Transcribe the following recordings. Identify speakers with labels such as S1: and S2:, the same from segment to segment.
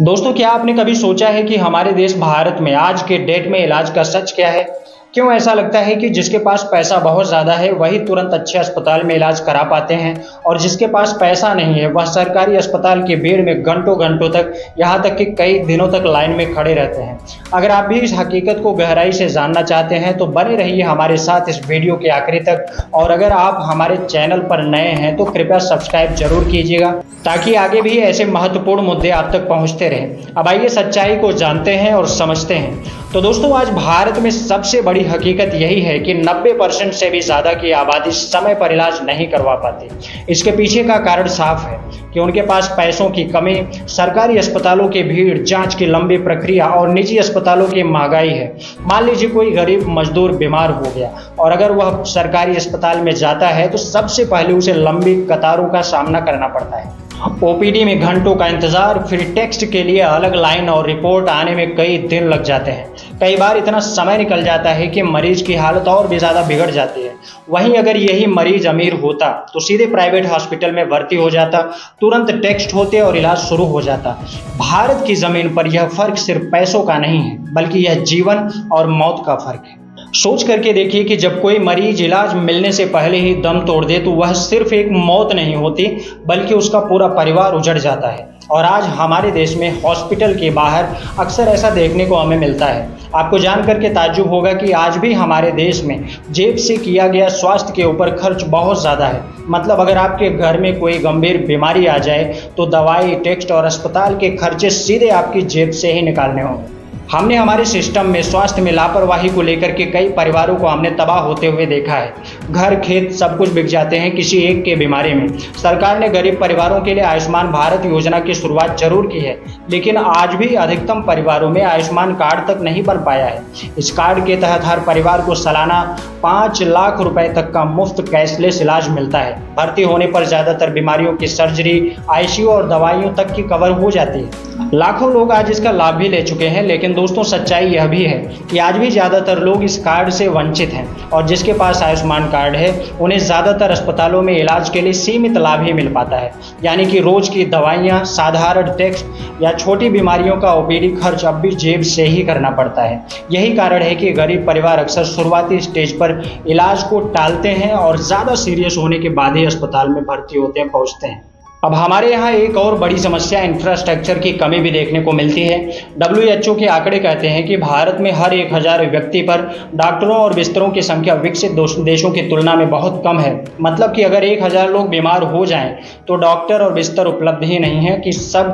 S1: दोस्तों, क्या आपने कभी सोचा है कि हमारे देश भारत में आज के डेट में इलाज का सच क्या है? क्यों ऐसा लगता है कि जिसके पास पैसा बहुत ज़्यादा है वही तुरंत अच्छे अस्पताल में इलाज करा पाते हैं और जिसके पास पैसा नहीं है वह सरकारी अस्पताल की भीड़ में घंटों घंटों तक, यहाँ तक कि कई दिनों तक लाइन में खड़े रहते हैं। अगर आप भी इस हकीकत को गहराई से जानना चाहते हैं तो बने रहिए हमारे साथ इस वीडियो के आखिरी तक। और अगर आप हमारे चैनल पर नए हैं तो कृपया सब्सक्राइब जरूर कीजिएगा ताकि आगे भी ऐसे महत्वपूर्ण मुद्दे आप तक पहुंचते रहें। अब आइए सच्चाई को जानते हैं और समझते हैं। तो दोस्तों, आज भारत में सबसे बड़ी हकीकत यही है कि 90% से भी ज़्यादा की आबादी समय पर इलाज नहीं करवा पाती। इसके पीछे का कारण साफ है कि उनके पास पैसों की कमी, सरकारी अस्पतालों की भीड़, जांच की लंबी प्रक्रिया और निजी अस्पतालों की महंगाई है। मान लीजिए कोई गरीब मजदूर बीमार हो गया और अगर वह सरकारी अस्पताल में जाता है तो सबसे पहले उसे लंबी कतारों का सामना करना पड़ता है। ओपीडी में घंटों का इंतजार, फिर टेस्ट के लिए अलग लाइन और रिपोर्ट आने में कई दिन लग जाते हैं। कई बार इतना समय निकल जाता है कि मरीज की हालत और भी ज़्यादा बिगड़ जाती है। वहीं अगर यही मरीज अमीर होता तो सीधे प्राइवेट हॉस्पिटल में भर्ती हो जाता, तुरंत टेस्ट होते और इलाज शुरू हो जाता। भारत की ज़मीन पर यह फर्क सिर्फ पैसों का नहीं है बल्कि यह जीवन और मौत का फर्क है। सोच करके देखिए कि जब कोई मरीज इलाज मिलने से पहले ही दम तोड़ दे तो वह सिर्फ एक मौत नहीं होती बल्कि उसका पूरा परिवार उजड़ जाता है। और आज हमारे देश में हॉस्पिटल के बाहर अक्सर ऐसा देखने को हमें मिलता है। आपको जान करके ताज्जुब होगा कि आज भी हमारे देश में जेब से किया गया स्वास्थ्य के ऊपर खर्च बहुत ज़्यादा है। मतलब अगर आपके घर में कोई गंभीर बीमारी आ जाए तो दवाई, टेस्ट और अस्पताल के खर्चे सीधे आपकी जेब से ही निकालने होंगे। हमने हमारे सिस्टम में स्वास्थ्य में लापरवाही को लेकर के कई परिवारों को हमने तबाह होते हुए देखा है। घर, खेत सब कुछ बिक जाते हैं किसी एक के बीमारी में। सरकार ने गरीब परिवारों के लिए आयुष्मान भारत योजना की शुरुआत जरूर की है, लेकिन आज भी अधिकतम परिवारों में आयुष्मान कार्ड तक नहीं बन पाया है। इस कार्ड के तहत हर परिवार को सालाना 5 लाख रुपए तक का मुफ्त कैशलेस इलाज मिलता है। भर्ती होने पर ज़्यादातर बीमारियों की सर्जरी, आईसीयू और दवाइयों तक की कवर हो जाती है। लाखों लोग आज इसका लाभ भी ले चुके हैं, लेकिन दोस्तों सच्चाई यह भी है कि आज भी ज़्यादातर लोग इस कार्ड से वंचित हैं और जिसके पास आयुष्मान कार्ड है उन्हें ज़्यादातर अस्पतालों में इलाज के लिए सीमित लाभ ही मिल पाता है। यानी कि रोज़ की दवाइयाँ, साधारण टेस्ट या छोटी बीमारियों का ओपीडी खर्च अब भी जेब से ही करना पड़ता है। यही कारण है कि गरीब परिवार अक्सर शुरुआती स्टेज पर इलाज को टालते हैं और ज़्यादा सीरियस होने के बाद ही अस्पताल में भर्ती होते हैं, पहुँचते हैं। अब हमारे यहाँ एक और बड़ी समस्या इंफ्रास्ट्रक्चर की कमी भी देखने को मिलती है। WHO के आंकड़े कहते हैं कि भारत में हर 1000 व्यक्ति पर डॉक्टरों और बिस्तरों की संख्या विकसित देशों की तुलना में बहुत कम है। मतलब कि अगर 1000 लोग बीमार हो जाएं तो डॉक्टर और बिस्तर उपलब्ध ही नहीं है कि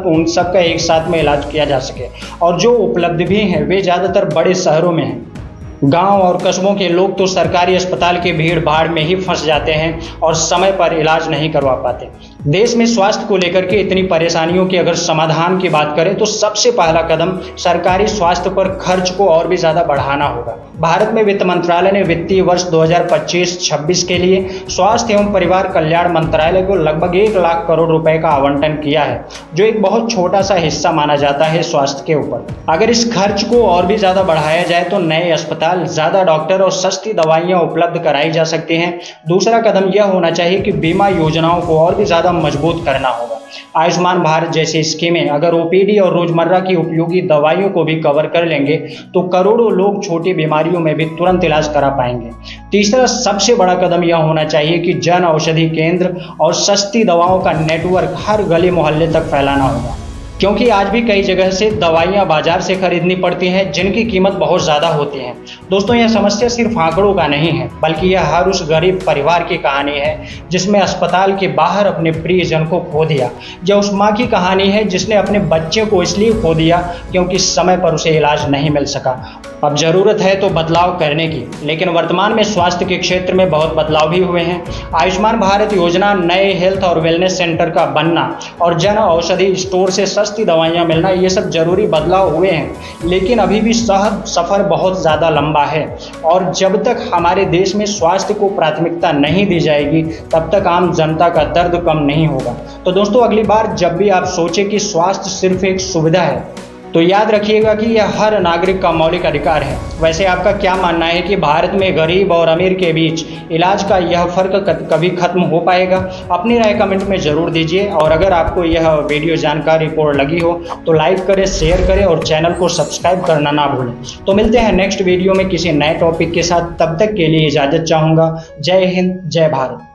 S1: उन सब का एक साथ में इलाज किया जा सके। और जो उपलब्ध भी हैं वे ज़्यादातर बड़े शहरों में हैं। गांव और कस्बों के लोग तो सरकारी अस्पताल की भीड़ भाड़ में ही फंस जाते हैं और समय पर इलाज नहीं करवा पाते। देश में स्वास्थ्य को लेकर के इतनी परेशानियों की अगर समाधान की बात करें तो सबसे पहला कदम सरकारी स्वास्थ्य पर खर्च को और भी ज़्यादा बढ़ाना होगा। भारत में वित्त मंत्रालय ने वित्तीय वर्ष 2025-26 के लिए स्वास्थ्य एवं परिवार कल्याण मंत्रालय को लगभग 1 लाख करोड़ रुपए का आवंटन किया है, जो एक बहुत छोटा सा हिस्सा माना जाता है स्वास्थ्य के ऊपर। अगर इस खर्च को और भी ज़्यादा बढ़ाया जाए तो नए अस्पताल, ज़्यादा डॉक्टर और सस्ती दवाइयाँ उपलब्ध कराई जा सकती हैं। दूसरा कदम यह होना चाहिए कि बीमा योजनाओं को और भी ज़्यादा मजबूत करना होगा। आयुष्मान भारत जैसी स्कीमें अगर ओपीडी और रोजमर्रा की उपयोगी दवाइयों को भी कवर कर लेंगे तो करोड़ों लोग छोटी बीमारियों में भी तुरंत इलाज करा पाएंगे। तीसरा सबसे बड़ा कदम यह होना चाहिए कि जन औषधि केंद्र और सस्ती दवाओं का नेटवर्क हर गली मोहल्ले तक फैलाना होगा, क्योंकि आज भी कई जगह से दवाइयां बाजार से खरीदनी पड़ती हैं जिनकी कीमत बहुत ज़्यादा होती है। दोस्तों, यह समस्या सिर्फ आंकड़ों का नहीं है बल्कि यह हर उस गरीब परिवार की कहानी है जिसने अस्पताल के बाहर अपने प्रियजन को खो दिया, या उस माँ की कहानी है जिसने अपने बच्चे को इसलिए खो दिया क्योंकि समय पर उसे इलाज नहीं मिल सका। अब ज़रूरत है तो बदलाव करने की, लेकिन वर्तमान में स्वास्थ्य के क्षेत्र में बहुत बदलाव भी हुए हैं। आयुष्मान भारत योजना, नए हेल्थ और वेलनेस सेंटर का बनना और जन औषधि स्टोर से सस्ती दवाइयाँ मिलना, ये सब जरूरी बदलाव हुए हैं, लेकिन अभी भी सफ़र बहुत ज़्यादा लंबा है। और जब तक हमारे देश में स्वास्थ्य को प्राथमिकता नहीं दी जाएगी तब तक आम जनता का दर्द कम नहीं होगा। तो दोस्तों, अगली बार जब भी आप सोचें कि स्वास्थ्य सिर्फ एक सुविधा है तो याद रखिएगा कि यह हर नागरिक का मौलिक अधिकार है। वैसे आपका क्या मानना है कि भारत में गरीब और अमीर के बीच इलाज का यह फ़र्क कभी खत्म हो पाएगा? अपनी राय कमेंट में ज़रूर दीजिए, और अगर आपको यह वीडियो जानकारी पूर्ण लगी हो तो लाइक करें, शेयर करें और चैनल को सब्सक्राइब करना ना भूलें। तो मिलते हैं नेक्स्ट वीडियो में किसी नए टॉपिक के साथ, तब तक के लिए इजाज़त चाहूँगा। जय हिंद, जय भारत।